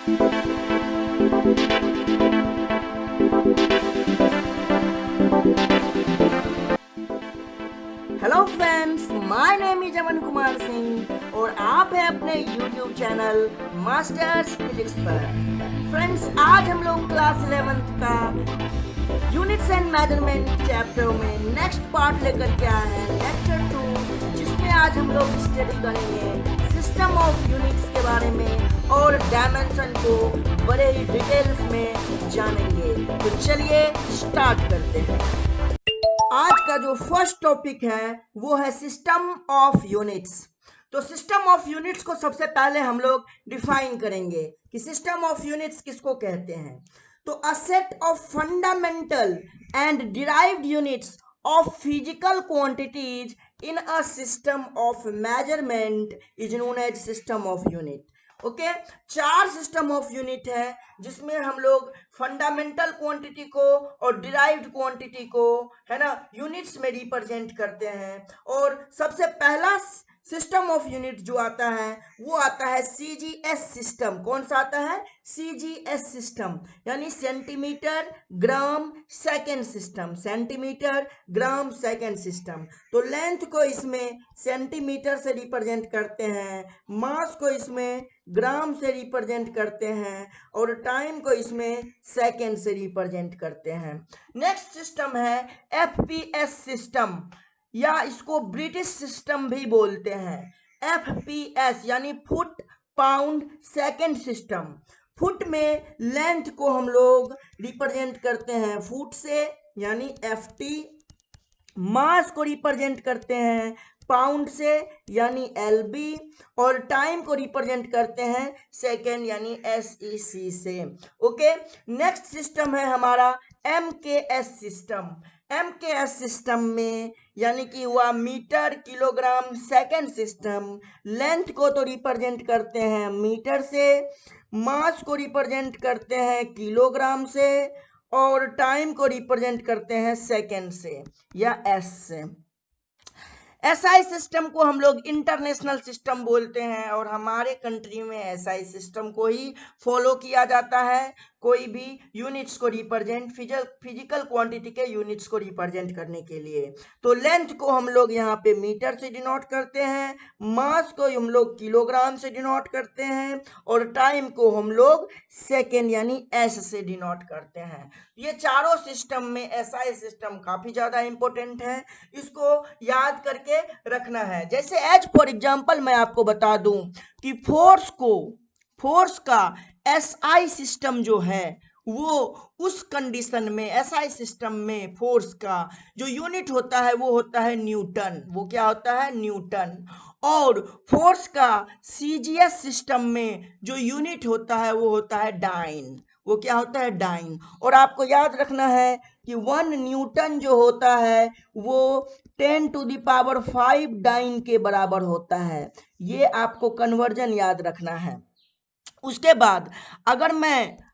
Hello friends, my name is Aman Kumar Singh और आप हैं अपने यूट्यूब चैनल मास्टर्स फिजिक्स पर। फ्रेंड्स, आज हम लोग क्लास 11th का यूनिट्स एंड मेजरमेंट चैप्टर में नेक्स्ट पार्ट लेकर के आए हैं, लेक्चर 2, जिसमें आज हम लोग स्टडी करेंगे सिस्टम ऑफ यूनिट्स के बारे में और डायमेंशन को बड़े ही डिटेल्स में जानेंगे। तो चलिए स्टार्ट करते हैं। आज का जो फर्स्ट टॉपिक है वो है सिस्टम ऑफ यूनिट्स। तो सिस्टम ऑफ यूनिट्स को सबसे पहले हम लोग डिफाइन करेंगे कि सिस्टम ऑफ यूनिट्स किसको कहते हैं। तो a set of fundamental and derived units of physical quantities in a system of measurement is known as system of unit. Okay, 4 system of unit है जिसमें हम लोग फंडामेंटल क्वांटिटी को और डिराइव्ड क्वांटिटी को, है ना, यूनिट्स में रिप्रेजेंट करते हैं। और सबसे पहला सिस्टम ऑफ यूनिट जो आता है वो आता है सीजीएस सिस्टम। कौन सा आता है? सीजीएस सिस्टम, यानी centimetre gram second system. Centimetre gram second system. तो लेंथ को इसमें सेंटीमीटर से रिप्रेजेंट करते हैं, मास को इसमें ग्राम से रिप्रेजेंट करते हैं और टाइम को इसमें सेकेंड से रिप्रेजेंट करते हैं। नेक्स्ट सिस्टम है एफपीएस सिस्टम, या इसको ब्रिटिश सिस्टम भी बोलते हैं। एफपीएस यानी foot pound second system. Foot में लेंथ को हम लोग रिप्रेजेंट करते हैं फुट से, यानी एफटी। मास को रिप्रेजेंट करते हैं पाउंड से, यानी एलबी। और टाइम को रिप्रेजेंट करते हैं सेकेंड, यानी एसईसी से। ओके, नेक्स्ट सिस्टम है हमारा एमकेएस सिस्टम। एमकेएस सिस्टम में यानी कि हुआ metre kilogram second system. Length को तो रिप्रेजेंट करते हैं मीटर से, मास को रिप्रेजेंट करते हैं किलोग्राम से और टाइम को रिप्रेजेंट करते हैं सेकेंड से या एस से। एसआई सिस्टम को हम लोग इंटरनेशनल सिस्टम बोलते हैं और हमारे कंट्री में एसआई सिस्टम को ही फॉलो किया जाता है। कोई भी यूनिट्स को रिप्रेजेंट, फिजिकल क्वांटिटी के यूनिट्स को रिप्रेजेंट करने के लिए। तो लेंथ को हम लोग यहाँ पे मीटर से डिनोट करते हैं, मास को हम लोग किलोग्राम से डिनोट करते हैं और टाइम को हम लोग सेकेंड यानी एस से डिनोट करते हैं। ये चारों सिस्टम में एसआई सिस्टम काफी ज्यादा इंपॉर्टेंट है, इसको याद करके रखना है। जैसे एज फॉर एग्जांपल मैं आपको बता दूं कि फोर्स का एसआई सिस्टम जो है वो उस कंडीशन में, एसआई सिस्टम में फोर्स का जो यूनिट होता है वो होता है न्यूटन। वो क्या होता है? न्यूटन। और फोर्स का सीजीएस सिस्टम में जो यूनिट होता है वो होता है डाइन। वो क्या होता है? डाइन। और आपको याद रखना है कि 1 न्यूटन जो होता है वो 10⁵ डाइन के बराबर होता है। ये आपको कन्वर्जन याद रखना है। उसके बाद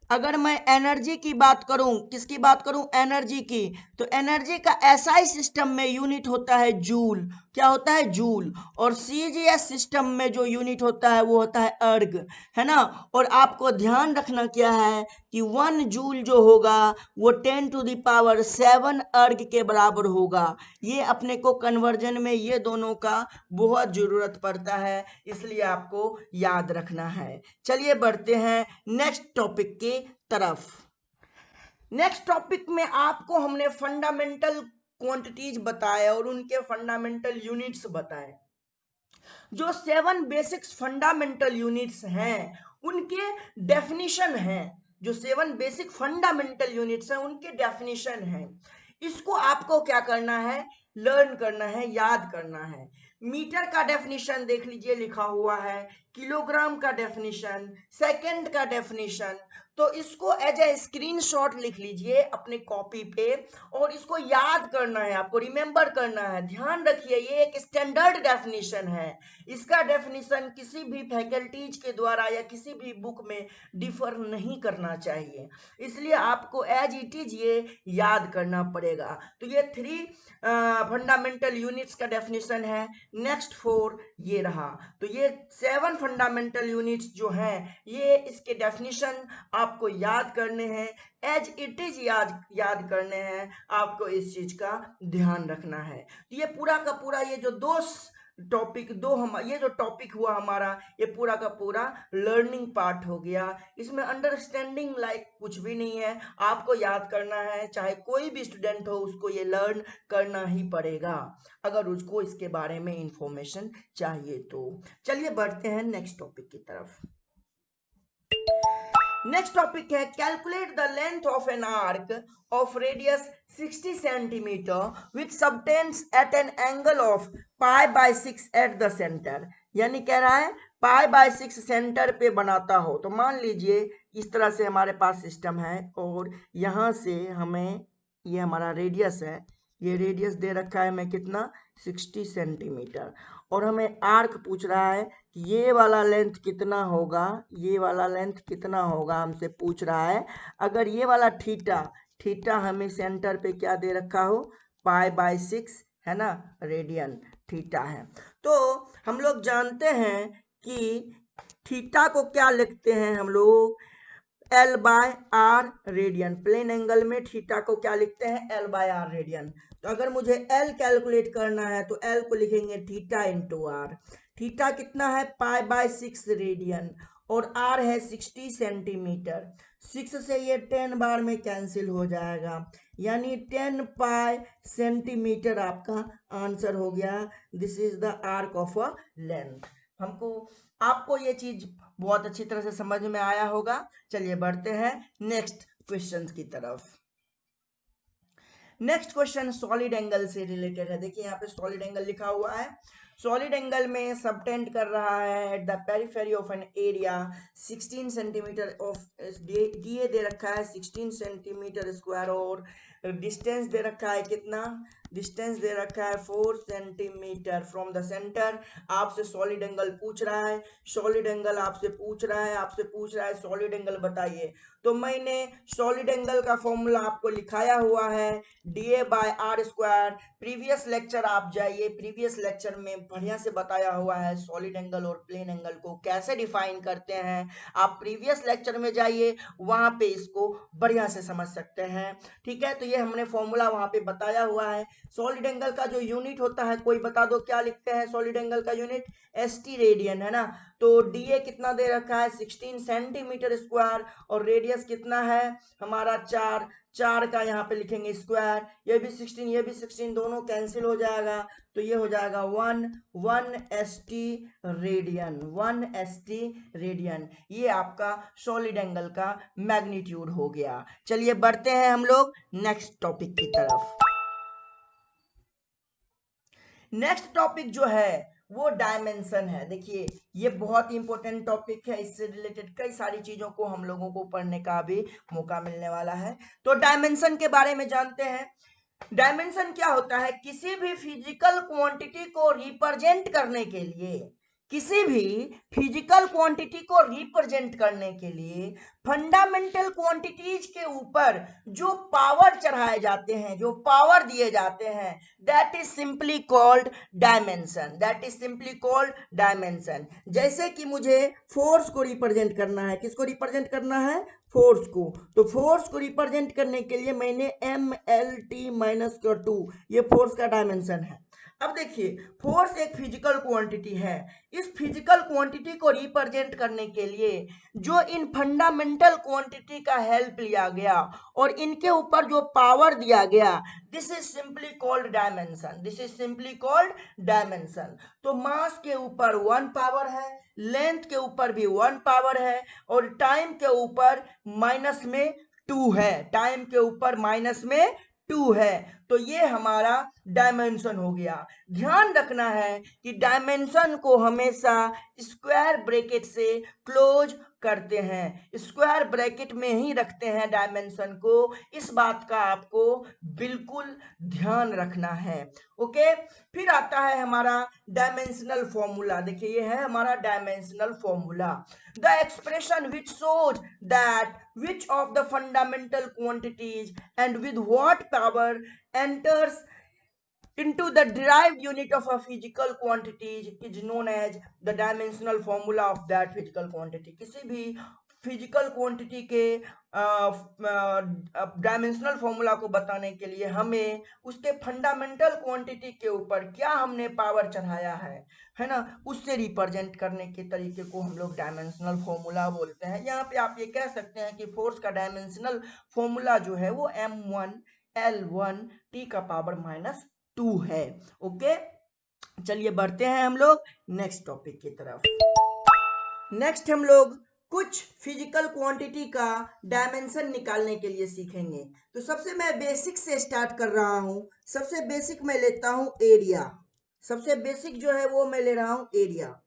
अगर मैं एनर्जी की बात करूं, किसकी बात करूं? एनर्जी की। तो एनर्जी का एसआई सिस्टम में यूनिट होता है जूल। क्या होता है? जूल। और सीजीएस सिस्टम में जो यूनिट होता है वो होता है अर्ग, है ना। और आपको ध्यान रखना क्या है कि 1 जूल जो होगा वो 10⁷ अर्ग के बराबर होगा। ये अपने को कन्वर्जन में ये दोनों का बहुत जरूरत पड़ता है, इसलिए आपको याद रखना है। चलिए बढ़ते हैं नेक्स्ट टॉपिक की तरफ। नेक्स्ट टॉपिक में आपको हमने फंडामेंटल क्वांटिटीज बताए और उनके फंडामेंटल यूनिट्स बताए। जो 7 बेसिक्स फंडामेंटल यूनिट्स हैं उनके डेफिनेशन हैं। जो 7 बेसिक फंडामेंटल यूनिट्स हैं उनके डेफिनेशन हैं। इसको आपको क्या करना है? लर्न करना है, याद करना है। मीटर का डेफिनेशन देख लीजिए, लिखा हुआ है। किलोग्राम का डेफिनेशन, सेकंड का डेफिनेशन। तो इसको एज ए स्क्रीनशॉट लिख लीजिए अपने कॉपी पे और इसको याद करना है, आपको रिमेंबर करना है। ध्यान रखिए ये एक स्टैंडर्ड डेफिनेशन है। इसका डेफिनेशन किसी भी फैकल्टीज के द्वारा या किसी भी बुक में डिफर नहीं करना चाहिए, इसलिए आपको एज इट इज ये याद करना पड़ेगा। तो ये 3 फंडामेंटल यूनिट्स का डेफिनेशन है। नेक्स्ट 4 ये रहा। तो ये 7 फंडामेंटल यूनिट्स जो हैं, ये इसके डेफिनेशन आपको याद करने हैं, एज इट इज याद करने हैं, आपको इस चीज का ध्यान रखना है। तो ये पूरा का पूरा ये जो ये जो टॉपिक हुआ हमारा, ये पूरा का पूरा लर्निंग पार्ट हो गया। इसमें अंडरस्टैंडिंग लाइक कुछ भी नहीं है, आपको याद करना है, चाहे कोई भी स्टूडेंट हो उसको ये लर्न करना ही पड़ेगा अगर उसको इसके बारे में इंफॉर्मेशन चाहिए तो। चलिए बढ़ते हैं नेक्स्ट टॉपिक की तरफ। नेक्स्ट टॉपिक है calculate the length of an arc of radius 60 centimetre with subtense at an angle of π/6 at the centre. यानी कह रहा है π/6 सेंटर पे बनाता हो। तो मान लीजिए इस तरह से हमारे पास सिस्टम है और यहाँ से हमें ये हमारा रेडियस है, ये रेडियस दे रखा है हमें कितना 60 सेंटीमीटर, और हमें आर्क पूछ रहा है कि ये वाला लेंथ कितना होगा, ये वाला लेंथ कितना होगा हमसे पूछ रहा है। अगर ये वाला थीटा हमें सेंटर पे क्या दे रखा हो π/6 है ना, रेडियन थीटा है। तो हम लोग जानते हैं कि थीटा को क्या लिखते हैं हम लोग L/R रेडियन। प्लेन एंगल में थीटा को क्या लिखते हैं L/R रेडियन। तो अगर मुझे L कैलकुलेट करना है तो L को लिखेंगे थीटा इंटू R। थीटा कितना है π/6 रेडियन और R है 60 सेंटीमीटर। 6 से ये 10 बार में कैंसिल हो जाएगा, यानी 10 पाई सेंटीमीटर आपका आंसर हो गया। This is the arc of a length. आपको ये चीज बहुत अच्छी तरह से समझ में आया होगा। चलिए बढ़ते हैं नेक्स्ट क्वेश्चन की तरफ। नेक्स्ट क्वेश्चन सॉलिड एंगल से रिलेटेड है। देखिए यहाँ पे सॉलिड एंगल लिखा हुआ है। सॉलिड एंगल में सबटेंड कर रहा है at the periphery of an area 16 centimetre of डीए दे रखा है 16 सेंटीमीटर स्क्वायर, और डिस्टेंस दे रखा है कितना, डिस्टेंस दे रखा है 4 सेंटीमीटर फ्रॉम द सेंटर। आपसे सॉलिड एंगल पूछ रहा है, सॉलिड एंगल आपसे पूछ रहा है सॉलिड एंगल बताइए। तो मैंने सॉलिड एंगल का फॉर्मूला आपको लिखाया हुआ है DA/R²। प्रीवियस लेक्चर आप जाइए, प्रीवियस लेक्चर में बढ़िया से बताया हुआ है सॉलिड एंगल और प्लेन एंगल को कैसे डिफाइन करते हैं। आप प्रीवियस लेक्चर में जाइए, वहां पे इसको बढ़िया से समझ सकते हैं। ठीक है, तो ये हमने फॉर्मूला वहां पे बताया हुआ है। सॉलिड एंगल का जो यूनिट होता है, कोई बता दो क्या लिखते हैं सॉलिड एंगल का यूनिट, ST रेडियन है ना। तो DA कितना दे रखा है 16 सेंटीमीटर स्क्वायर, और रेडियस कितना है हमारा 4 का यहाँ पे लिखेंगे स्क्वायर, ये भी 16 ये भी 16, दोनों कैंसिल हो जाएगा, तो ये हो जाएगा 1 ST रेडियन, 1 ST रेडियन। ये आपका सॉलिड एंगल का मैग्नीट्यूड हो गया। चलिए बढ़ते हैं हम लोग नेक्स्ट टॉपिक की तरफ। नेक्स्ट टॉपिक जो है वो डायमेंशन है। देखिए ये बहुत ही इंपॉर्टेंट टॉपिक है, इससे रिलेटेड कई सारी चीजों को हम लोगों को पढ़ने का भी मौका मिलने वाला है। तो डायमेंशन के बारे में जानते हैं। डायमेंशन क्या होता है, किसी भी फिजिकल क्वांटिटी को रिप्रेजेंट करने के लिए, किसी भी फिजिकल क्वांटिटी को रिप्रेजेंट करने के लिए फंडामेंटल क्वांटिटीज के ऊपर जो पावर चढ़ाए जाते हैं, जो पावर दिए जाते हैं, that is simply called dimension, that is simply called dimension. जैसे कि मुझे फोर्स को रिप्रेजेंट करना है, किसको रिप्रेजेंट करना है, फोर्स को। तो फोर्स को रिप्रेजेंट करने के लिए मैंने MLT-2 ये फोर्स का डायमेंशन है। अब देखिए फोर्स एक फिजिकल क्वांटिटी है, इस फिजिकल क्वांटिटी को रिप्रेजेंट करने के लिए जो इन फंडामेंटल क्वांटिटी का हेल्प लिया गया और इनके ऊपर जो पावर दिया गया, this is simply called dimension, this is simply called dimension. तो मास के ऊपर 1 पावर है, लेंथ के ऊपर भी 1 पावर है, और टाइम के ऊपर माइनस में 2 है, टाइम के ऊपर माइनस में 2 है। तो ये हमारा डायमेंशन हो गया। ध्यान रखना है कि डायमेंशन को हमेशा स्क्वायर ब्रैकेट से क्लोज करते हैं, स्क्वायर ब्रैकेट में ही रखते हैं डायमेंशन को, इस बात का आपको बिल्कुल ध्यान रखना है। ओके, फिर आता है हमारा डायमेंशनल फॉर्मूला। देखिए ये है हमारा dimensional formula, the expression which shows that which of the fundamental quantities and with what power enters into the derived unit of a physical quantity is known as the dimensional formula of that physical quantity। किसी भी physical quantity के dimensional formula को बताने के लिए हमें उसके fundamental quantity के ऊपर क्या हमने पावर चढ़ाया है ना, उससे रिप्रेजेंट करने के तरीके को हम लोग डायमेंशनल फॉर्मूला बोलते हैं। यहाँ पे आप ये कह सकते हैं कि फोर्स का डायमेंशनल फॉर्मूला जो है वो m1L1T⁻²है। ओके, चलिए बढ़ते हैं हम लोग नेक्स्ट टॉपिक की तरफ। नेक्स्ट हम लोग कुछ फिजिकल क्वांटिटी का डायमेंशन निकालने के लिए सीखेंगे। तो सबसे मैं बेसिक से स्टार्ट कर रहा हूं। सबसे बेसिक मैं लेता हूं एरिया। सबसे बेसिक जो है वो मैं ले रहा हूं एरिया।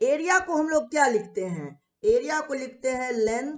एरिया को हम लोग क्या लिखते हैं? एरिया को लिखते हैं लेंथ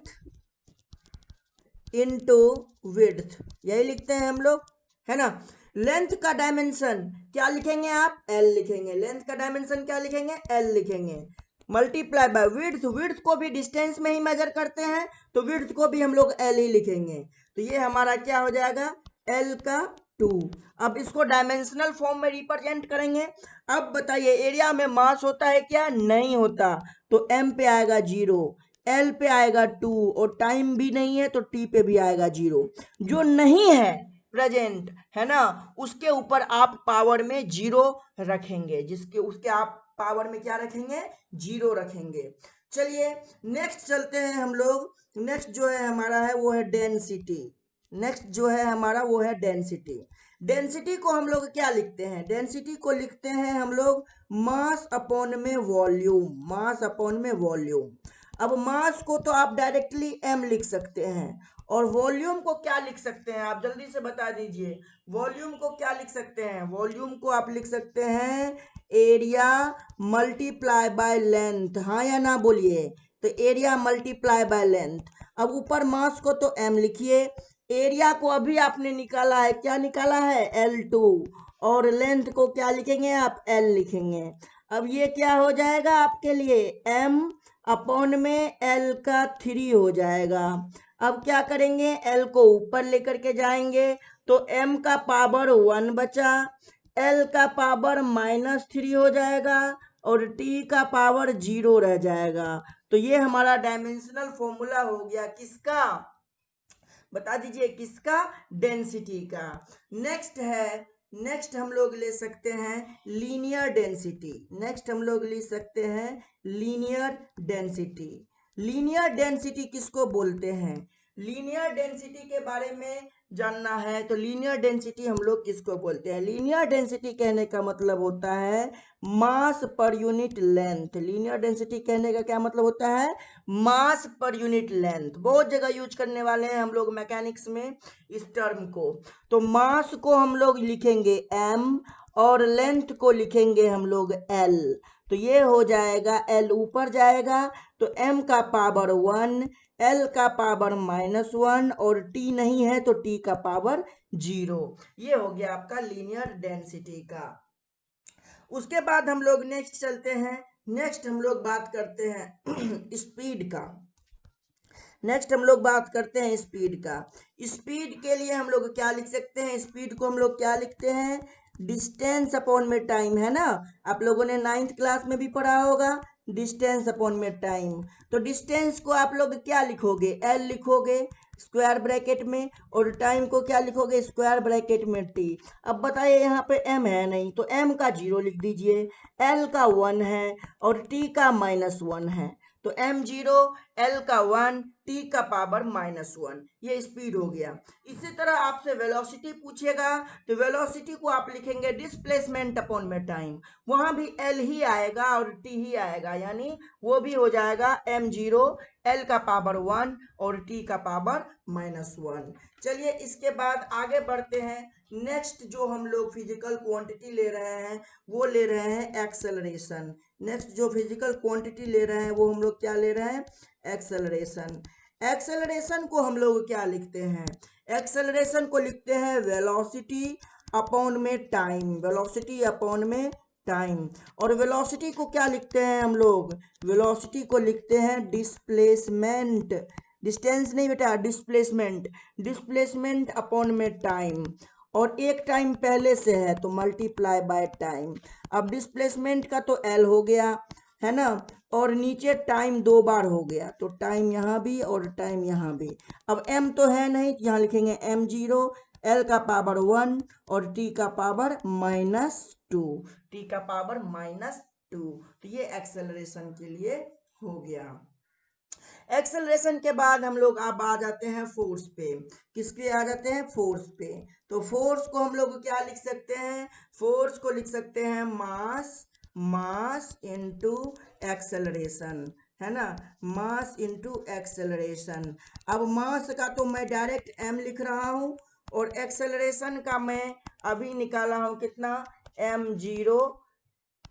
इनटू विड्थ, यही लिखते हैं हम लोग, है ना। लेंथ का डायमेंशन क्या लिखेंगे आप? एल लिखेंगे। लेंथ का डायमेंशन क्या लिखेंगे? एल लिखेंगे। मल्टीप्लाई बाय विड्थ, विड्थ को भी डिस्टेंस में ही मेजर करते हैं तो विड्थ को भी हम लोग एल ही लिखेंगे। तो ये हमारा क्या हो जाएगा? एल का 2। अब इसको डायमेंशनल फॉर्म में रिप्रेजेंट करेंगे। अब बताइए एरिया में मास होता है क्या? नहीं होता, तो एम पे आएगा 0, एल पे आएगा 2 और टाइम भी नहीं है तो टी पे भी आएगा 0। जो नहीं है प्रेजेंट, है ना, उसके ऊपर आप पावर में 0 रखेंगे, जिसके उसके आप पावर में क्या रखेंगे? 0 रखेंगे। चलिए नेक्स्ट चलते हैं हम लोग। नेक्स्ट जो है हमारा है वो है डेंसिटी। नेक्स्ट जो है हमारा वो है डेंसिटी। डेंसिटी को हम लोग क्या लिखते हैं? डेंसिटी को लिखते हैं हम लोग मास अपॉन में वॉल्यूम। मास अपॉन में वॉल्यूम। अब मास को तो आप डायरेक्टली m लिख सकते हैं और वॉल्यूम को क्या लिख सकते हैं? आप जल्दी से बता दीजिए। वॉल्यूम को क्या लिख सकते हैं? वॉल्यूम को आप लिख सकते हैं एरिया मल्टीप्लाई बाय लेंथ। हाँ या ना बोलिए। तो एरिया मल्टीप्लाई बाय लेंथ। अब ऊपर मास को तो m लिखिए, एरिया को अभी आपने निकाला है, क्या निकाला है? L2, और लेंथ को क्या लिखेंगे आप? L लिखेंगे। अब ये क्या हो जाएगा आपके लिए? m अपॉन में L का 3 हो जाएगा। अब क्या करेंगे? L को ऊपर लेकर के जाएंगे तो m का पावर 1 बचा, L का पावर -3 हो जाएगा और t का पावर 0 रह जाएगा। तो ये हमारा डायमेंशनल फॉर्मूला हो गया किसका? बता दीजिए किसका? डेंसिटी का। नेक्स्ट हम लोग ले सकते हैं लीनियर डेंसिटी। नेक्स्ट हम लोग ले सकते हैं लीनियर डेंसिटी। लीनियर डेंसिटी किसको बोलते हैं? लीनियर डेंसिटी के बारे में जानना है तो लीनियर डेंसिटी हम लोग किसको बोलते हैं? लीनियर डेंसिटी कहने का मतलब होता है मास per unit length. Linear density कहने का क्या मतलब होता है? मास पर यूनिट लेंथ। बहुत जगह यूज करने वाले हैं हम लोग मैकेनिक्स में इस टर्म को। तो मास को हम लोग लिखेंगे m और लेंथ को लिखेंगे हम लोग l। तो ये हो जाएगा l ऊपर जाएगा तो m का पावर 1, l का पावर -1 और t नहीं है तो t का पावर 0। ये हो गया आपका लीनियर डेंसिटी का। उसके बाद हम लोग नेक्स्ट चलते हैं। नेक्स्ट हम लोग बात करते हैं स्पीड का। नेक्स्ट हम लोग बात करते हैं स्पीड का। स्पीड के लिए हम लोग क्या लिख सकते हैं? स्पीड को हम लोग क्या लिखते हैं? डिस्टेंस अपॉन में टाइम, है ना। आप लोगों ने 9th क्लास में भी पढ़ा होगा डिस्टेंस अपॉन में टाइम। तो डिस्टेंस को आप लोग क्या लिखोगे? एल लिखोगे स्क्वायर ब्रैकेट में और टाइम को क्या लिखोगे? स्क्वायर ब्रैकेट में टी। अब बताइए यहाँ पे m है नहीं तो m का 0 लिख दीजिए, l का 1 है और t का -1 है तो m 0, l का 1, t का पावर -1। ये स्पीड हो गया। इसी तरह आपसे वेलोसिटी पूछेगा तो वेलोसिटी को आप लिखेंगे डिस्प्लेसमेंट अपॉन में टाइम। वहां भी l ही आएगा और t ही आएगा, यानी वो भी हो जाएगा m 0, l का पावर 1 और t का पावर -1। चलिए इसके बाद आगे बढ़ते हैं। नेक्स्ट जो हम लोग फिजिकल क्वांटिटी ले रहे हैं वो ले रहे हैं एक्सेलरेशन। नेक्स्ट जो फिजिकल क्वांटिटी ले रहे हैं वो हम लोग क्या ले रहे हैं? एक्सेलरेशन। एक्सेलरेशन को हम लोग क्या लिखते हैं? एक्सेलरेशन को लिखते हैं वेलोसिटी अपॉन में टाइम। वेलोसिटी अपॉन में टाइम। और वेलोसिटी को क्या लिखते हैं हम लोग? वेलोसिटी को लिखते हैं डिस्प्लेसमेंट। डिस्टेंस नहीं बेटा, डिस्प्लेसमेंट। डिस्प्लेसमेंट अपॉन में टाइम। और एक टाइम पहले से है तो मल्टीप्लाई बाय टाइम। अब डिस्प्लेसमेंट का तो एल हो गया है ना, और नीचे टाइम 2 बार हो गया तो टाइम यहाँ भी और टाइम यहाँ भी। अब एम तो है नहीं तो यहाँ लिखेंगे m0, एल का पावर 1 और टी का पावर -2, टी का पावर -2। तो ये एक्सेलरेशन के लिए हो गया। एक्सेलरेशन के बाद हम लोग अब आ जाते हैं फोर्स पे। किसके आ जाते हैं? फोर्स पे। तो फोर्स को हम लोग क्या लिख सकते हैं? फोर्स को लिख सकते हैं मास इनटू एक्सेलरेशन, है ना, मास इनटू एक्सेलरेशन। अब मास का तो मैं डायरेक्ट m लिख रहा हूं और एक्सेलरेशन का मैं अभी निकाला हूं कितना, m0,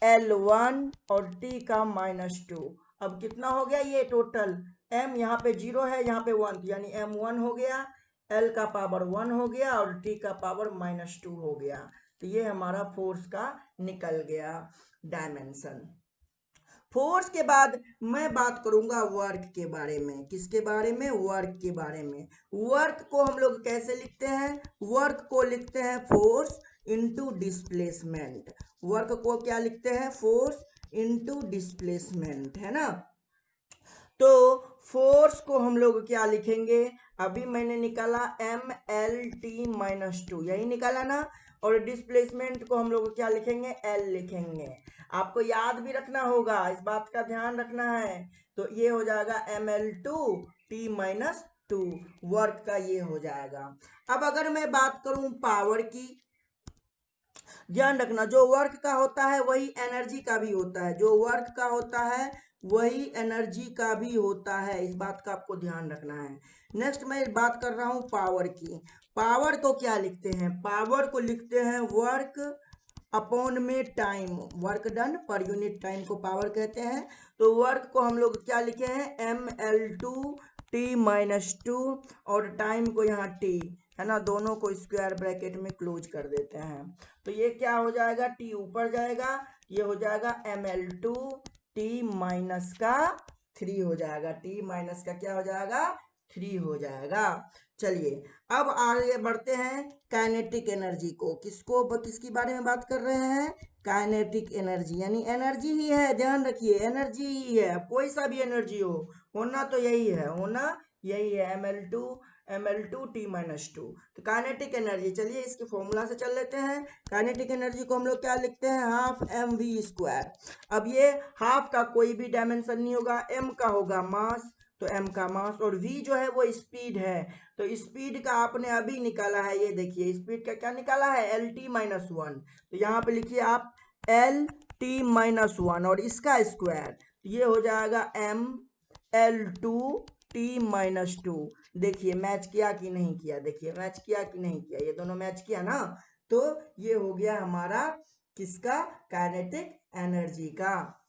L1 और t का -2। अब कितना हो गया ये टोटल? m यहाँ पे 0 है, यहाँ पे 1, यानी m1 हो गया, l का पावर 1 हो गया और t का पावर -2 हो गया। तो ये हमारा फोर्स का निकल गया डायमेंशन। फोर्स के बाद मैं बात करूंगा वर्क के बारे में। किसके बारे में? वर्क के बारे में। वर्क को हम लोग कैसे लिखते हैं? वर्क को लिखते हैं फोर्स इनटू डिस्प्लेसमेंट। वर्क को क्या लिखते हैं? फोर्स इनटू डिस्प्लेसमेंट, है ना। तो फोर्स को हम लोग क्या लिखेंगे? अभी मैंने निकाला MLT-2, यही निकाला ना। और डिस्प्लेसमेंट को हम लोग क्या लिखेंगे? L लिखेंगे। आपको याद भी रखना होगा, इस बात का ध्यान रखना है। तो ये हो जाएगा ML2T-2, वर्क का ये हो जाएगा। अब अगर मैं बात करूं पावर की, ध्यान रखना, जो वर्क का होता है वही एनर्जी का भी होता है, जो वर्क का होता है वही एनर्जी का भी होता है, इस बात का आपको ध्यान रखना है। नेक्स्ट मैं बात कर रहा हूं पावर की। पावर को क्या लिखते हैं? पावर को लिखते हैं वर्क अपॉन में time, work done per unit time को पावर कहते हैं। तो वर्क को हम लोग क्या लिखे हैं? ML2T-2 और टाइम को यहाँ T, है ना, दोनों को स्क्वायर ब्रैकेट में क्लोज कर देते हैं। तो ये क्या हो जाएगा? T ऊपर जाएगा, ये हो जाएगा ML2T-3 हो जाएगा। T माइनस का क्या हो जाएगा? 3 हो जाएगा। चलिए अब आगे बढ़ते हैं काइनेटिक एनर्जी को। किसकी बारे में बात कर रहे हैं? काइनेटिक एनर्जी, यानी एनर्जी ही है, ध्यान रखिए, एनर्जी ही है, कोई सा भी एनर्जी हो, होना तो यही है, होना यही है, ML2T-2। तो काइनेटिक एनर्जी, चलिए इसके फॉर्मूला से चल लेते हैं। काइनेटिक एनर्जी को हम लोग क्या लिखते हैं? Half mv²। अब ये हाफ का कोई भी डायमेंशन नहीं होगा, m का होगा मास, तो m का मास, और v जो है वो स्पीड है। तो स्पीड का आपने अभी निकाला है, ये देखिए स्पीड का क्या निकाला है? LT-1। तो यहाँ पे लिखिए आप LT-1 और इसका स्क्वायर, तो ये हो जाएगा ML2T-2। देखिए मैच किया कि नहीं किया? देखिए मैच किया कि नहीं किया? ये दोनों मैच किया ना। तो ये हो गया हमारा किसका? काइनेटिक एनर्जी का।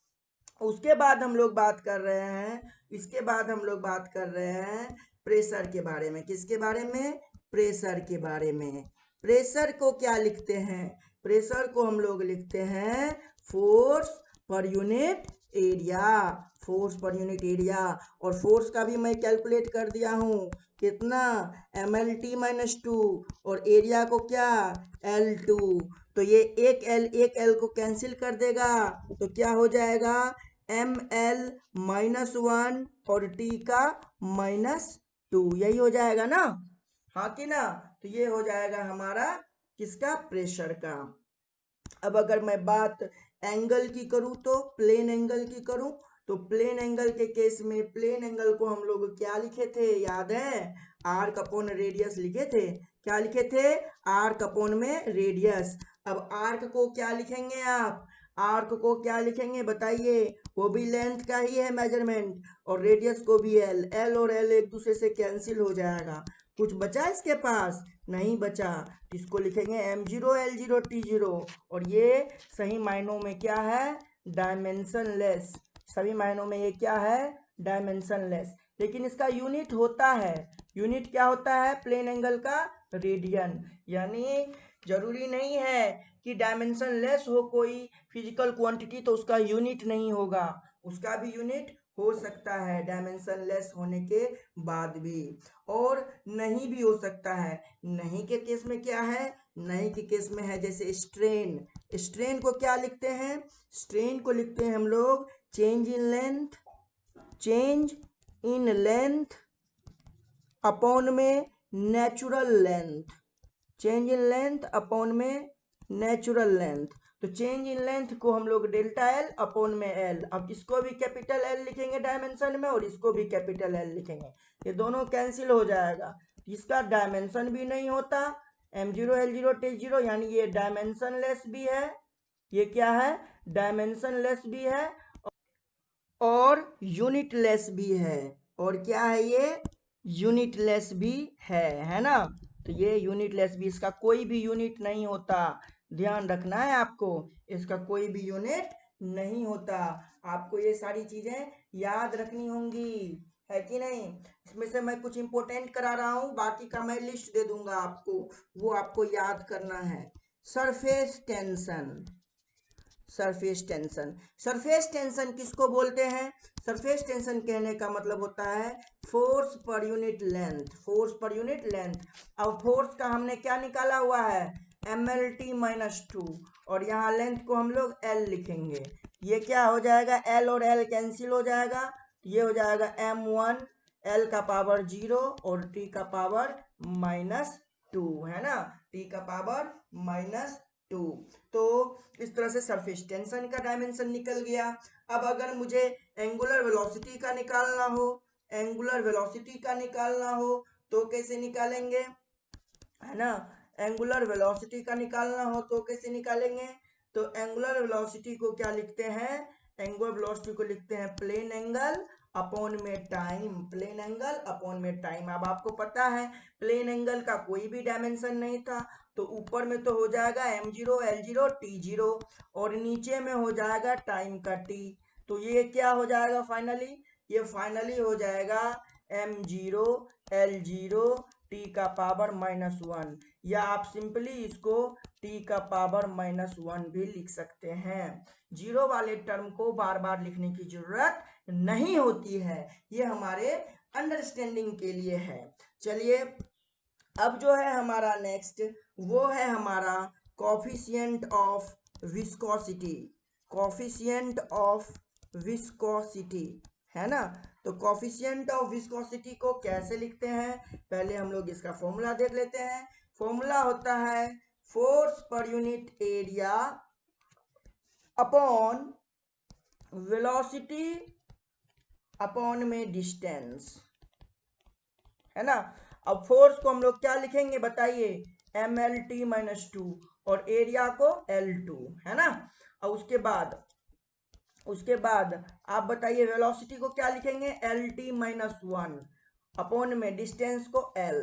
उसके बाद हम लोग बात कर रहे हैं, इसके बाद हम लोग बात कर रहे हैं प्रेशर के बारे में। किसके बारे में? प्रेशर के बारे में। प्रेशर को क्या लिखते हैं? प्रेशर को हम लोग लिखते हैं force per unit area, force per unit area. और फोर्स का भी मैं कैलकुलेट कर दिया हूँ, कितना? MLT-2 और एरिया को क्या? L2। तो ये एक एल को कैंसिल कर देगा, तो क्या हो जाएगा? ML-1 और T का -2, यही हो जाएगा ना, हाँ कि ना। तो ये हो जाएगा हमारा किसका? प्रेशर का। अब अगर मैं बात एंगल की करूं, तो प्लेन एंगल की करूं, तो प्लेन एंगल के केस में प्लेन एंगल को हम लोग क्या लिखे थे? याद है? आर्क अपॉन रेडियस लिखे थे। क्या लिखे थे? आर्क अपॉन में रेडियस। अब आर्क को क्या लिखेंगे आप? आर्क को क्या लिखेंगे बताइए? वो भी लेंथ का ही है मेजरमेंट, और रेडियस को भी एल। एल और एल एक दूसरे से कैंसिल हो जाएगा, कुछ बचा इसके पास? नहीं बचा। इसको लिखेंगे m0 l0 t0, और ये सही मायनों में क्या है? Dimension less. सभी मायनों में ये क्या है? Dimension less. लेकिन इसका यूनिट होता है, यूनिट क्या होता है प्लेन एंगल का? रेडियन। यानी जरूरी नहीं है कि डायमेंशन लेस हो कोई फिजिकल क्वांटिटी तो उसका यूनिट नहीं होगा, उसका भी यूनिट हो सकता है डायमेंशन लेस होने के बाद भी, और नहीं भी हो सकता है। नहीं के केस में क्या है? नहीं के केस में है जैसे स्ट्रेन, स्ट्रेन को क्या लिखते हैं, स्ट्रेन को लिखते हैं हम लोग change in length, change in length upon में natural length, change in length upon में नेचुरल लेंथ। तो चेंज इन लेंथ को हम लोग डेल्टा एल अपॉन में एल, अब इसको भी कैपिटल एल लिखेंगे डायमेंशन में और इसको भी कैपिटल एल लिखेंगे, ये दोनों कैंसिल हो जाएगा, इसका डायमेंशन भी नहीं होता m0 l0 t0, यानी ये डायमेंशन लेस भी है, ये क्या है डायमेंशन लेस भी है और यूनिट लेस भी है, और क्या है ये यूनिट लेस भी है ना। तो ये यूनिट लेस भी, इसका कोई भी यूनिट नहीं होता, ध्यान रखना है आपको, इसका कोई भी यूनिट नहीं होता, आपको ये सारी चीजें याद रखनी होंगी, है कि नहीं। इसमें से मैं कुछ इंपॉर्टेंट करा रहा हूं, बाकी का मैं लिस्ट दे दूंगा आपको, वो आपको याद करना है। Surface tension, surface tension, surface tension किसको बोलते हैं, सरफेस टेंशन कहने का मतलब होता है force per unit length, force per unit length. अब फोर्स का हमने क्या निकाला हुआ है mlt-2, और यहाँ लेंथ को हम लोग l लिखेंगे, ये क्या हो जाएगा l और l कैंसिल हो जाएगा, ये हो जाएगा m1 l का पावर 0 और t का पावर -2, है ना, t का पावर -2। तो इस तरह से सरफेस टेंशन का डायमेंशन निकल गया। अब अगर मुझे एंगुलर वेलोसिटी का निकालना हो, एंगुलर वेलोसिटी का निकालना हो तो कैसे निकालेंगे, है ना, एंगुलर वेलोसिटी का निकालना हो तो कैसे निकालेंगे, तो एंगुलर वेलोसिटी को क्या लिखते हैं, एंगुलर वेलोसिटी को लिखते हैं प्लेन एंगल अपॉन में टाइम, प्लेन एंगल अपॉन में टाइम। अब आपको पता है प्लेन एंगल का कोई भी डायमेंशन नहीं था, तो ऊपर में तो हो जाएगा m0 l0 t0 और नीचे में हो जाएगा टाइम का t, तो ये क्या हो जाएगा फाइनली, ये फाइनली हो जाएगा m0 l0 t का पावर -1, या आप सिंपली इसको t का पावर -1 भी लिख सकते हैं। जीरो वाले टर्म को बार बार लिखने की जरूरत नहीं होती है, ये हमारे अंडरस्टैंडिंग के लिए है। चलिए अब जो है हमारा नेक्स्ट वो है हमारा coefficient of viscosity, coefficient of viscosity, है ना। तो कोफिशिएंट ऑफ विस्कोसिटी को कैसे लिखते हैं, पहले हम लोग इसका फॉर्मूला देख लेते हैं। फॉर्मूला होता है force per unit area upon velocity upon में डिस्टेंस, है ना। अब फोर्स को हम लोग क्या लिखेंगे बताइए, mlt-2 और एरिया को L2, है ना। और उसके बाद आप बताइए वेलोसिटी को क्या लिखेंगे lt-1 अपॉन में डिस्टेंस को L।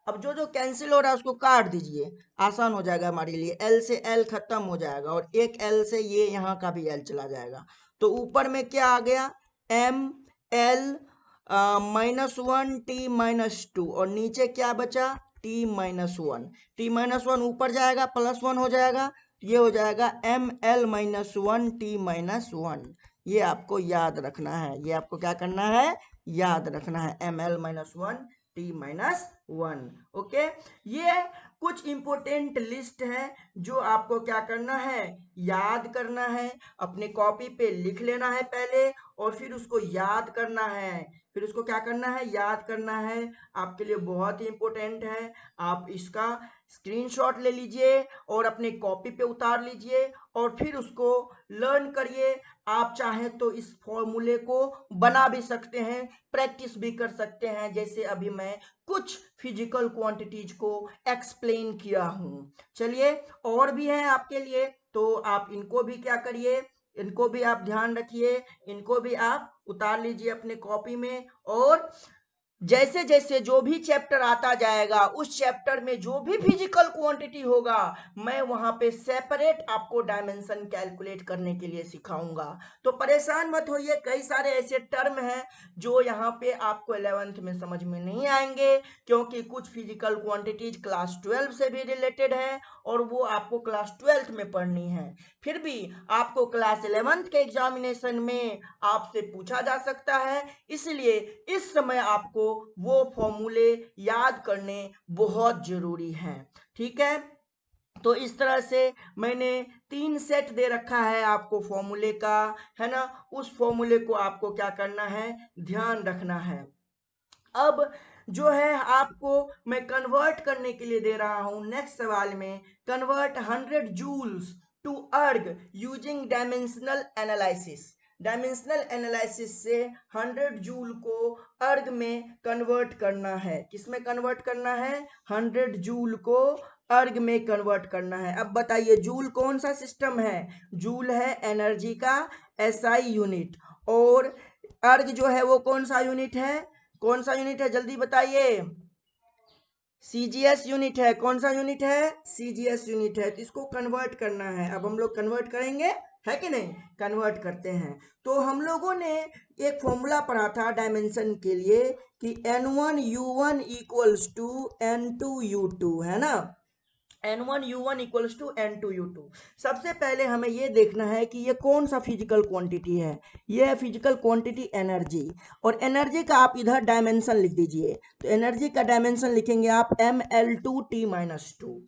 अब जो जो कैंसिल हो रहा है उसको काट दीजिए, आसान हो जाएगा हमारे लिए, L से L खत्म हो जाएगा और एक L से ये यहाँ का भी L चला जाएगा, तो ऊपर में क्या आ गया m l -1 t-2 और नीचे क्या बचा t-1, t-1 ऊपर जाएगा +1 हो जाएगा, ये हो जाएगा ml-1 t-1, ये आपको याद रखना है, ये आपको क्या करना है याद रखना है ml-1 t-1। ओके, ये कुछ इंपोर्टेंट लिस्ट है जो आपको क्या करना है याद करना है, अपने कॉपी पे लिख लेना है पहले और फिर उसको याद करना है, फिर उसको क्या करना है याद करना है, आपके लिए बहुत ही इंपॉर्टेंट है। आप इसका स्क्रीनशॉट ले लीजिए और अपने कॉपी पे उतार लीजिए और फिर उसको लर्न करिए। आप चाहें तो इस फॉर्मूले को बना भी सकते हैं, प्रैक्टिस भी कर सकते हैं, जैसे अभी मैं कुछ फिजिकल क्वांटिटीज को एक्सप्लेन किया हूं। चलिए और भी है आपके लिए, तो आप इनको भी क्या करिए, इनको भी आप ध्यान रखिए, इनको भी आप उतार लीजिए अपने कॉपी में, और जैसे जैसे जो भी चैप्टर आता जाएगा उस चैप्टर में जो भी फिजिकल क्वांटिटी होगा मैं वहां पे सेपरेट आपको डायमेंशन कैलकुलेट करने के लिए सिखाऊंगा। तो परेशान मत होइए, कई सारे ऐसे टर्म हैं जो यहाँ पे आपको 11th में समझ में नहीं आएंगे, क्योंकि कुछ फिजिकल क्वांटिटीज क्लास 12 से भी रिलेटेड है और वो आपको क्लास 12th में पढ़नी है। फिर भी आपको क्लास 11th के एग्जामिनेशन में आपसे पूछा जा सकता है, इसलिए इस समय आपको वो फॉर्मूले याद करने बहुत जरूरी हैं, ठीक है। तो इस तरह से मैंने 3 सेट दे रखा है आपको फॉर्मूले का, है ना। उस फॉर्मूले को आपको क्या करना है, ध्यान रखना है। अब जो है आपको मैं कन्वर्ट करने के लिए दे रहा हूं नेक्स्ट सवाल में, कन्वर्ट 100 जूल्स टू अर्ग using dimensional analysis. Dimensional analysis से 100 जूल को अर्ग में कन्वर्ट करना है। किस में कन्वर्ट करना है, 100 जूल को अर्ग में कन्वर्ट करना है। अब बताइए जूल कौन सा सिस्टम है, जूल है एनर्जी का एसआई यूनिट, और अर्ग जो है वो कौन सा यूनिट है, कौन सा यूनिट है, जल्दी बताइए। सीजीएस यूनिट है। कौन सा यूनिट है, सीजीएस यूनिट है। तो इसको कन्वर्ट करना है। अब हम लोग कन्वर्ट करेंगे, है कि नहीं, कन्वर्ट करते हैं। तो हम लोगों ने एक फॉर्मूला पढ़ा था डायमेंशन के लिए कि N1U1 इक्वल्स टू N2U2, है ना। N1U1 equals to N2U2। सबसे पहले हमें ये देखना है कि ये कौन सा फिजिकल क्वांटिटी है। ये है फिजिकल क्वांटिटी एनर्जी, और एनर्जी का आप इधर डायमेंशन लिख दीजिए। तो एनर्जी का डायमेंशन लिखेंगे आप mL2T-2।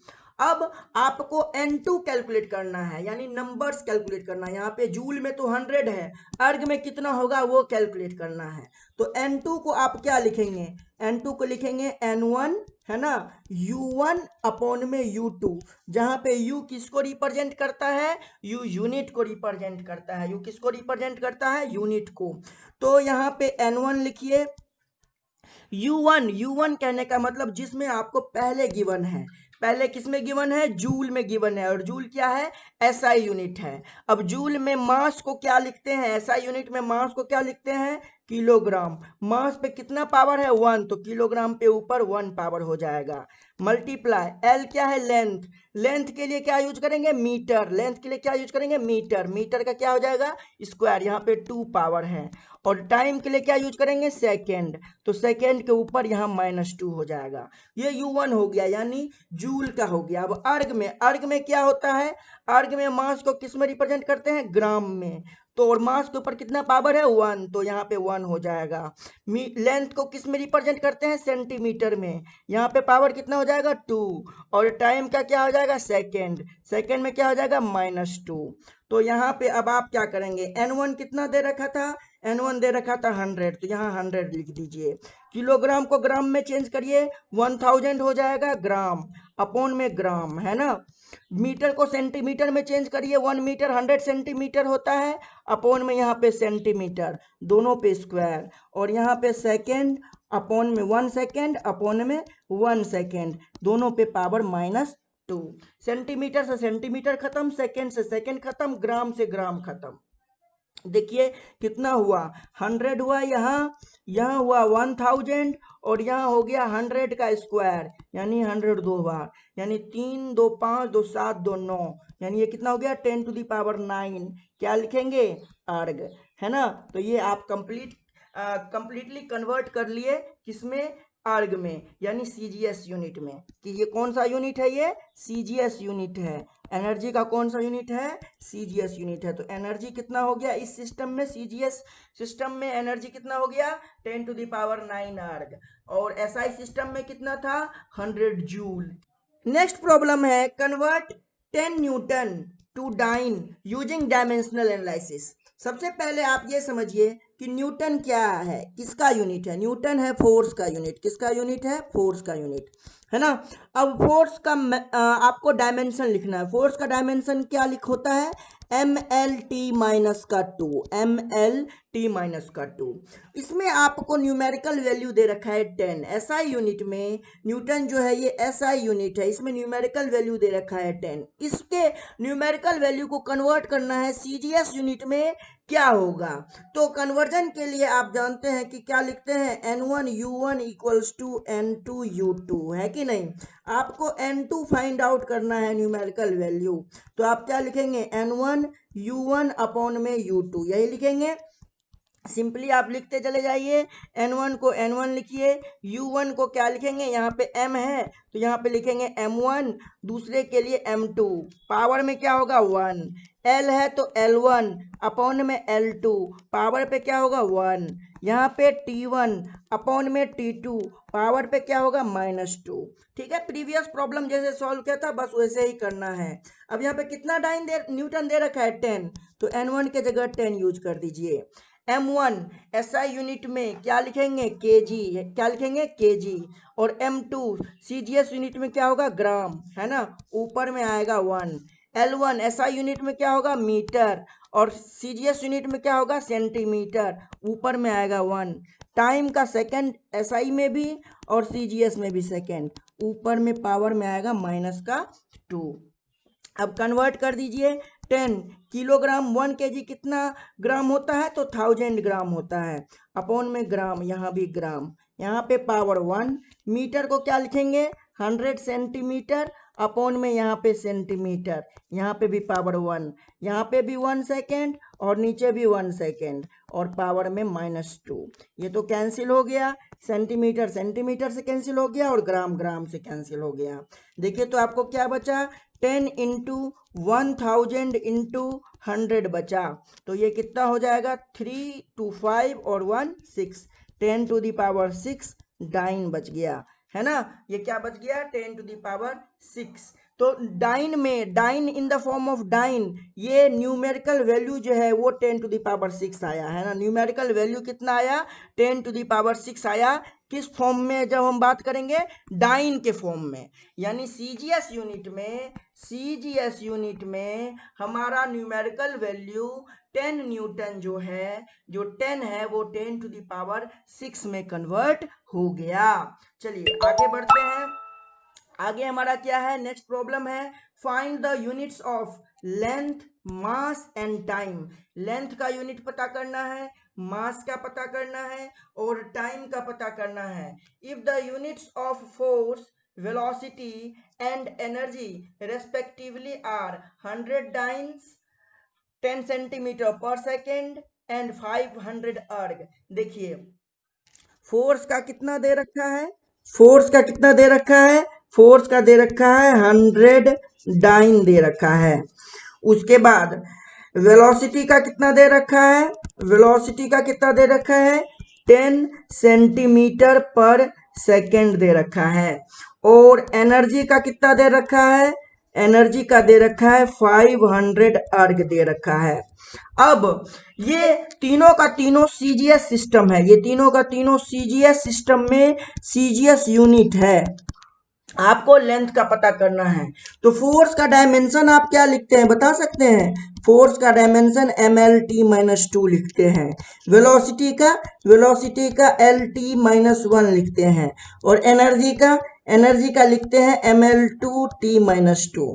अब आपको N2 कैलकुलेट करना है, यानी नंबर्स कैलकुलेट करना है। यहाँ पे जूल में तो 100 है, अर्ग में कितना होगा वो कैलकुलेट करना है। तो N2 को आप क्या लिखेंगे, N2 को लिखेंगे N1, है ना, U1 अपॉन में U2, जहां पे U किसको रिप्रेजेंट करता है, U यूनिट को रिप्रेजेंट करता है। U किसको रिप्रेजेंट करता है, यूनिट को। तो यहाँ पे N1 लिखिए। U1 कहने का मतलब जिसमें आपको पहले गिवन है, पहले किसमें गिवन है, जूल में गिवन है, और जूल क्या है, एसआई यूनिट है। अब जूल में मास को क्या लिखते हैं, एसआई यूनिट में मास को क्या लिखते हैं, किलोग्राम। मास पे कितना पावर है, 1, तो किलोग्राम पे ऊपर 1 पावर हो जाएगा। मल्टीप्लाई एल क्या है, लेंथ। लेंथ के लिए क्या यूज करेंगे, मीटर। लेंथ के लिए क्या यूज करेंगे, मीटर। मीटर का क्या हो जाएगा, स्क्वायर, यहाँ पे 2 पावर है। और टाइम के लिए क्या यूज करेंगे, सेकेंड। तो सेकेंड के ऊपर यहाँ -2 हो जाएगा। ये U1 हो गया, यानी जूल का हो गया। अब अर्ग में, अर्ग में क्या होता है, अर्ग में मास को किस में रिप्रेजेंट करते हैं, ग्राम में। तो और मास के ऊपर कितना पावर है, 1, तो यहाँ पे 1 हो जाएगा। लेंथ को किस में रिप्रेजेंट करते हैं, सेंटीमीटर में। यहाँ पे पावर कितना हो जाएगा, 2, और टाइम का क्या हो जाएगा, सेकेंड। सेकेंड में क्या हो जाएगा, -2। तो यहाँ पे अब आप क्या करेंगे, N1 कितना दे रखा था, N1 दे रखा था 100, तो यहाँ 100 लिख दीजिए। किलोग्राम को ग्राम में चेंज करिए, 1000 हो जाएगा ग्राम, अपॉन में ग्राम, है ना। मीटर को सेंटीमीटर में चेंज करिए, 1 मीटर 100 सेंटीमीटर होता है, अपॉन में यहाँ पे सेंटीमीटर, दोनों पे स्क्वायर, और यहाँ पे सेकेंड, अपॉन में 1 सेकेंड, अपॉन में 1 सेकेंड, दोनों पे पावर -2। सेंटीमीटर से सेंटीमीटर खत्म, सेकेंड से सेकेंड खत्म, ग्राम से ग्राम खत्म। देखिए कितना हुआ, 100 हुआ, यहाँ हुआ 1000, और यहाँ हो गया 100 का स्क्वायर, यानी 102 बार, यानी 3 2 5 2 7 2 9, यानी ये कितना हो गया, 10⁹ क्या लिखेंगे, अर्ग, है ना। तो ये आप कंप्लीटली कन्वर्ट कर लिए किसमें, अर्ग में, यानी सीजीएस यूनिट में। कि ये कौन सा यूनिट है, ये सीजीएस यूनिट है। एनर्जी का कौन सा यूनिट है, सीजीएस यूनिट है। तो एनर्जी कितना हो गया इस सिस्टम में, सीजीएस सिस्टम में एनर्जी कितना हो गया, 10⁹ अर्ग। और एसआई सिस्टम में कितना था, 100 जूल। नेक्स्ट प्रॉब्लम है, convert 10 newton to dyne using dimensional analysis. सबसे पहले आप ये समझिए कि न्यूटन क्या है, किसका यूनिट है, न्यूटन है फोर्स का यूनिट। किसका यूनिट है, फोर्स का यूनिट, है ना। अब फोर्स का आपको डायमेंशन लिखना है। फोर्स का डायमेंशन क्या होता है, ML T-2, ML T-2। इसमें आपको न्यूमेरिकल वैल्यू दे रखा है 10। एसआई यूनिट में न्यूटन जो है ये एसआई यूनिट है, इसमें न्यूमेरिकल वैल्यू दे रखा है 10। इसके न्यूमेरिकल वैल्यू को कन्वर्ट करना है सीजीएस यूनिट में, क्या होगा। तो कन्वर्जन के लिए आप जानते हैं कि क्या लिखते हैं, N1U1 इक्वल्स टू N2U2, है कि नहीं। आपको N2 फाइंड आउट करना है न्यूमेरिकल वैल्यू। तो आप क्या लिखेंगे, N1U1 अपॉन में U2, यही लिखेंगे। सिंपली आप लिखते चले जाइए, N1 को N1 लिखिए, U1 को क्या लिखेंगे, यहाँ पे M है तो यहाँ पे लिखेंगे M1, दूसरे के लिए M2, पावर में क्या होगा 1, L है तो L1 अपॉन में L2, पावर पे क्या होगा 1, यहाँ पे T1 अपॉन में T2 पावर पे क्या होगा -2। ठीक है, प्रीवियस प्रॉब्लम जैसे सॉल्व किया था बस वैसे ही करना है। अब यहाँ पे कितना न्यूटन दे रखा है 10, तो N1 के जगह 10 यूज कर दीजिए। M1 SI यूनिट में क्या लिखेंगे केजी, क्या लिखेंगे केजी, और M2 CGS यूनिट में क्या होगा ग्राम, है ना, ऊपर में आएगा 1। L1 SI यूनिट में क्या होगा मीटर, और CGS यूनिट में क्या होगा सेंटीमीटर, ऊपर में आएगा 1। टाइम का सेकंड SI में भी और CGS में भी सेकंड, ऊपर में पावर में आएगा -2। अब कन्वर्ट कर दीजिए 10 किलोग्राम 1 केजी कितना ग्राम होता है, तो 1000 ग्राम होता है, अपॉन में ग्राम, यहाँ भी ग्राम, यहाँ पे पावर 1। मीटर को क्या लिखेंगे 100 सेंटीमीटर, अपॉन में यहाँ पे सेंटीमीटर, यहाँ पे भी पावर 1, यहाँ पे भी 1 सेकेंड और नीचे भी 1 सेकेंड, और पावर में -2। ये तो कैंसिल हो गया, सेंटीमीटर सेंटीमीटर से कैंसिल हो गया और ग्राम ग्राम से कैंसिल हो गया। देखिए तो आपको क्या बचा 10 इंटू 1000 इंटू 100 बचा, तो ये कितना हो जाएगा 3 2 5 और 1 6, 10 टू दी पावर 6 डाइन बच गया, है ना। ये क्या बच गया 10 टू दी पावर 6। तो डाइन में, dyne in the form of dyne, ये न्यूमेरिकल वैल्यू जो है वो 10 टू दी पावर 6 आया, है ना। न्यूमेरिकल वैल्यू कितना आया 10 टू दी पावर 6 आया। किस फॉर्म में, जब हम बात करेंगे डाइन के फॉर्म में, यानी सीजीएस यूनिट में हमारा न्यूमेरिकल वैल्यू 10 न्यूटन जो है, जो 10 है वो 10 टू दी पावर 6 में कन्वर्ट हो गया। चलिए आगे बढ़ते हैं। आगे हमारा क्या है, नेक्स्ट प्रॉब्लम है find the units of length mass and time. Length का यूनिट पता करना है, मास का पता करना है और टाइम का पता करना है। If the units of force, velocity and energy respectively are 100 dynes, 10 centimetre per second and 500 erg. देखिए फोर्स का कितना दे रखा है, फोर्स का कितना दे रखा है, फोर्स का दे रखा है 100 डाइन दे रखा है। उसके बाद वेलोसिटी का कितना दे रखा है, वेलोसिटी का कितना दे रखा है 10 सेंटीमीटर पर सेकेंड दे रखा है। और एनर्जी का कितना दे रखा है, एनर्जी का दे रखा है 500 अर्ग दे रखा है। अब ये तीनों का तीनों सीजीएस सिस्टम है, ये तीनों का तीनों सीजीएस सिस्टम में सीजीएस यूनिट है। आपको लेंथ का पता करना है, तो फोर्स का डायमेंशन आप क्या लिखते हैं बता सकते हैं, फोर्स का डायमेंशन MLT-2 लिखते हैं। वेलोसिटी का LT-1 लिखते हैं। और एनर्जी का लिखते हैं ML2T-2।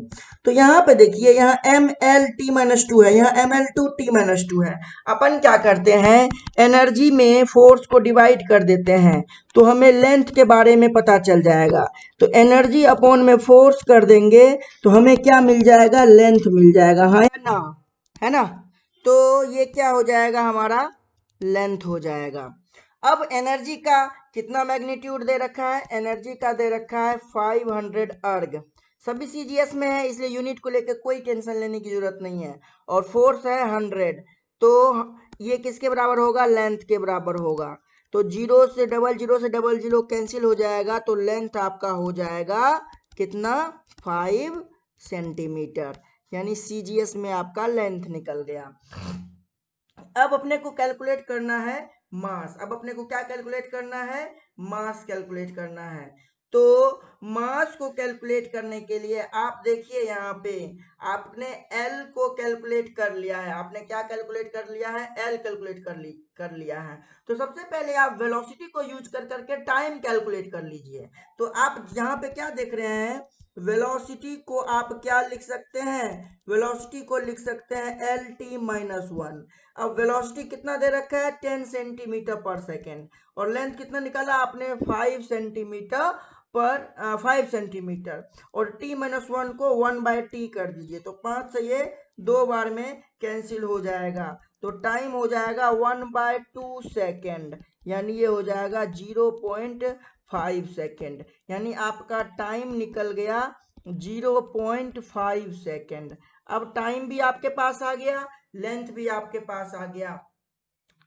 तो यहाँ पे देखिए, यहाँ MLT-2 है, यहाँ ML2T-2 है। अपन क्या करते हैं, एनर्जी में फोर्स को डिवाइड कर देते हैं तो हमें लेंथ के बारे में पता चल जाएगा। तो एनर्जी अपॉन में फोर्स कर देंगे तो हमें क्या मिल जाएगा, लेंथ मिल जाएगा, हाँ या ना, है ना। तो ये क्या हो जाएगा हमारा लेंथ हो जाएगा। अब एनर्जी का कितना मैग्नीट्यूड दे रखा है, एनर्जी का दे रखा है 500 अर्ग। सभी सीजीएस में है इसलिए यूनिट को लेकर कोई टेंशन लेने की जरूरत नहीं है। और फोर्स है 100, तो ये किसके बराबर होगा, लेंथ के बराबर होगा। तो जीरो से डबल जीरो कैंसिल हो जाएगा, तो लेंथ आपका हो जाएगा कितना 5 सेंटीमीटर, यानी सीजीएस में आपका लेंथ निकल गया। अब अपने को कैलकुलेट करना है मास। अब अपने को क्या कैलकुलेट करना है, मास कैलकुलेट करना है। तो मास को कैलकुलेट करने के लिए आप देखिए यहाँ पे आपने L को कैलकुलेट कर लिया है। आपने क्या कैलकुलेट कर लिया है, L कैलकुलेट कर लिया है। तो सबसे पहले आप वेलोसिटी को यूज कर करके टाइम कैलकुलेट कर लीजिए। तो आप यहाँ पे क्या देख रहे हैं, वेलोसिटी को आप क्या लिख सकते हैं, वेलोसिटी को लिख सकते हैं LT-1। अब वेलोसिटी कितना दे रखा है 10 सेंटीमीटर पर सेकेंड, और लेंथ कितना निकाला आपने 5 सेंटीमीटर पर 5 सेंटीमीटर, और T-1 को 1/T कर दीजिए, तो 5 से ये 2 बार में कैंसिल हो जाएगा। तो टाइम हो जाएगा 1/2 सेकेंड, यानी ये हो जाएगा 0.5 सेकेंड, यानी आपका टाइम निकल गया 0.5 सेकेंड। अब टाइम भी आपके पास आ गया, लेंथ भी आपके पास आ गया।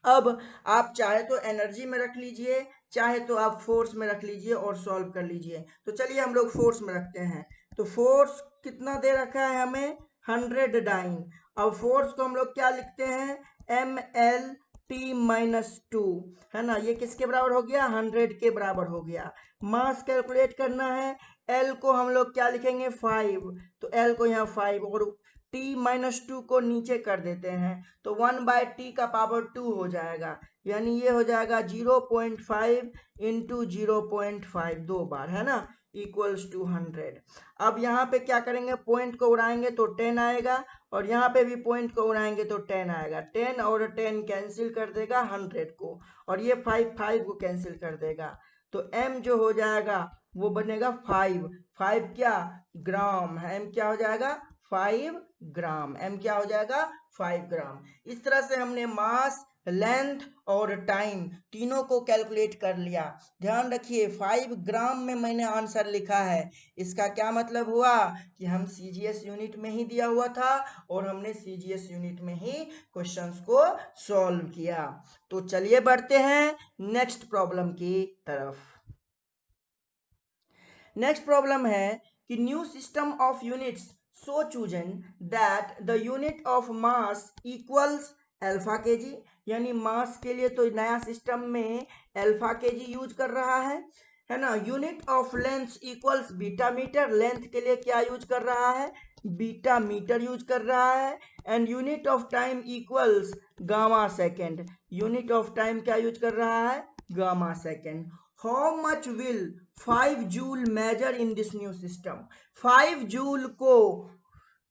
अब आप चाहे तो एनर्जी में रख लीजिए, चाहे तो आप फोर्स में रख लीजिए और सॉल्व कर लीजिए। तो चलिए हम लोग फोर्स में रखते हैं। तो फोर्स कितना दे रखा है हमें, 100 डाइन। अब फोर्स को हम लोग क्या लिखते हैं, ML T-2, है ना। ये किसके बराबर हो गया, 100 के बराबर हो गया। मास कैलकुलेट करना है, L को हम लोग क्या लिखेंगे, 5। तो L को यहाँ 5 और T-2 को नीचे कर देते हैं तो 1/T का पावर 2 हो जाएगा, यानी ये हो जाएगा 0.5 इंटू 0.5 दो बार, है ना, इक्वल्स टू 100। अब यहाँ पे क्या करेंगे, पॉइंट को उड़ाएंगे तो 10 आएगा और यहाँ पे भी पॉइंट को उड़ाएंगे तो 10 आएगा। 10 और 10 कैंसिल कर देगा 100 को, और ये 5 को कैंसिल कर देगा। तो m जो हो जाएगा वो बनेगा 5 क्या, ग्राम है। m क्या हो जाएगा, 5 ग्राम। m क्या हो जाएगा, 5 ग्राम। इस तरह से हमने मास, लेंथ और टाइम तीनों को कैलकुलेट कर लिया। ध्यान रखिए 5 ग्राम में मैंने आंसर लिखा है, इसका क्या मतलब हुआ कि हम सीजीएस यूनिट में ही दिया हुआ था और हमने सीजीएस यूनिट में ही क्वेश्चंस को सॉल्व किया। तो चलिए बढ़ते हैं नेक्स्ट प्रॉब्लम की तरफ। नेक्स्ट प्रॉब्लम है कि new system of units so chosen that the unit of mass equals alpha KG, यानी मास के लिए तो नया सिस्टम में अल्फा केजी यूज कर रहा है ना। Unit of length equals beta metre, length के लिए क्या यूज कर रहा है, बीटा मीटर यूज कर रहा है। And unit of time equals gamma second, unit of time क्या यूज कर रहा है, gamma second. How much will 5 joule measure in this new system, 5 joule को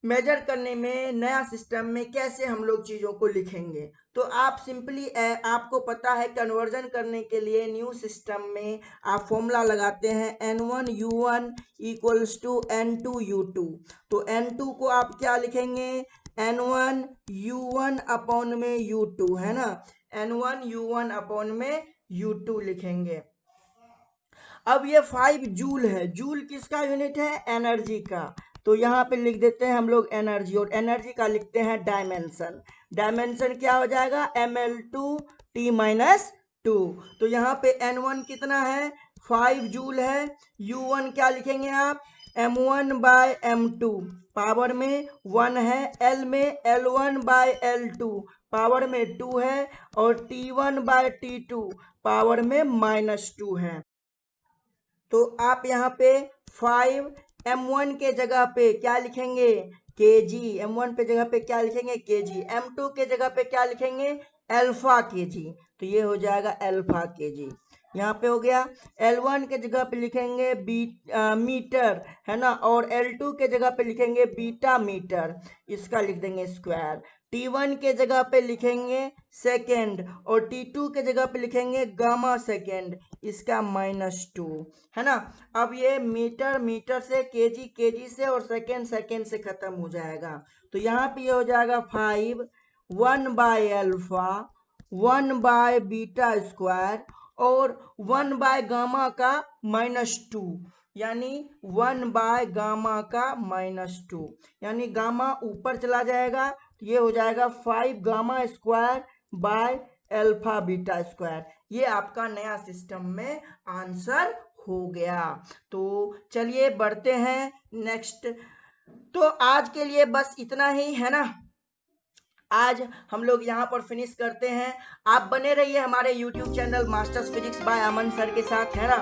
मेजर करने में नया सिस्टम में कैसे हम लोग चीज़ों को लिखेंगे। तो आप सिंपली आपको पता है कन्वर्जन करने के लिए न्यू सिस्टम में आप फॉर्मूला लगाते हैं N1U1 इक्वल्स टू N2U2। तो N2 को आप क्या लिखेंगे, N1U1 अपॉन में U2, है ना, N1U1 अपॉन में U2 लिखेंगे। अब ये 5 जूल है, जूल किसका यूनिट है, एनर्जी का। तो यहाँ पे लिख देते हैं हम लोग एनर्जी, और एनर्जी का लिखते हैं डायमेंशन। डायमेंशन क्या हो जाएगा, ML2T-2। तो यहाँ पे N1 कितना है, 5 जूल है। U1 क्या लिखेंगे आप, M1/M2 पावर में 1 है, L में L1/L2 पावर में 2 है, और T1/T2 पावर में -2 है। तो आप यहाँ पे 5 M1 के जगह पे क्या लिखेंगे, kg, M1 पे जगह पे क्या लिखेंगे, kg। M2 के जगह पे क्या लिखेंगे, अल्फा kg। तो ये हो जाएगा अल्फा kg, यहाँ पे हो गया। L1 के जगह पे लिखेंगे मीटर, है ना, और L2 के जगह पे लिखेंगे बीटा मीटर, इसका लिख देंगे स्क्वायर। T1 के जगह पे लिखेंगे सेकेंड, और T2 के जगह पे लिखेंगे गामा सेकेंड, इसका -2, है ना। अब ये मीटर मीटर से, केजी केजी से, और सेकेंड सेकेंड से खत्म हो जाएगा। तो यहाँ पे ये हो जाएगा 5 1/अल्फा 1/बीटा स्क्वायर और 1/गामा का -2, यानी 1/गामा का -2, यानी गामा ऊपर चला जाएगा। तो ये हो जाएगा 5 gamma square by alpha beta square. ये आपका नया सिस्टम में आंसर हो गया। तो चलिए बढ़ते हैं नेक्स्ट। तो आज के लिए बस इतना ही, है ना। आज हम लोग यहाँ पर फिनिश करते हैं। आप बने रहिए हमारे YouTube channel Masters physics bye अमन सर के साथ, है ना।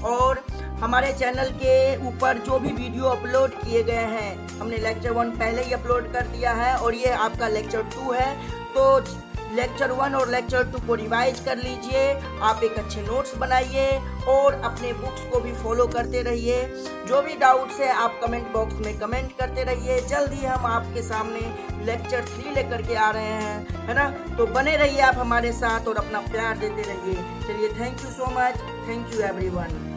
और हमारे चैनल के ऊपर जो भी वीडियो अपलोड किए गए हैं, हमने लेक्चर 1 पहले ही अपलोड कर दिया है और ये आपका लेक्चर 2 है। तो लेक्चर 1 और लेक्चर 2 को रिवाइज कर लीजिए, आप एक अच्छे नोट्स बनाइए और अपने बुक्स को भी फॉलो करते रहिए। जो भी डाउट्स है आप कमेंट बॉक्स में कमेंट करते रहिए। जल्द ही हम आपके सामने लेक्चर 3 लेकर के आ रहे हैं, है ना। तो बने रहिए आप हमारे साथ और अपना प्यार देते रहिए। चलिए, thank you so much, thank you everyone.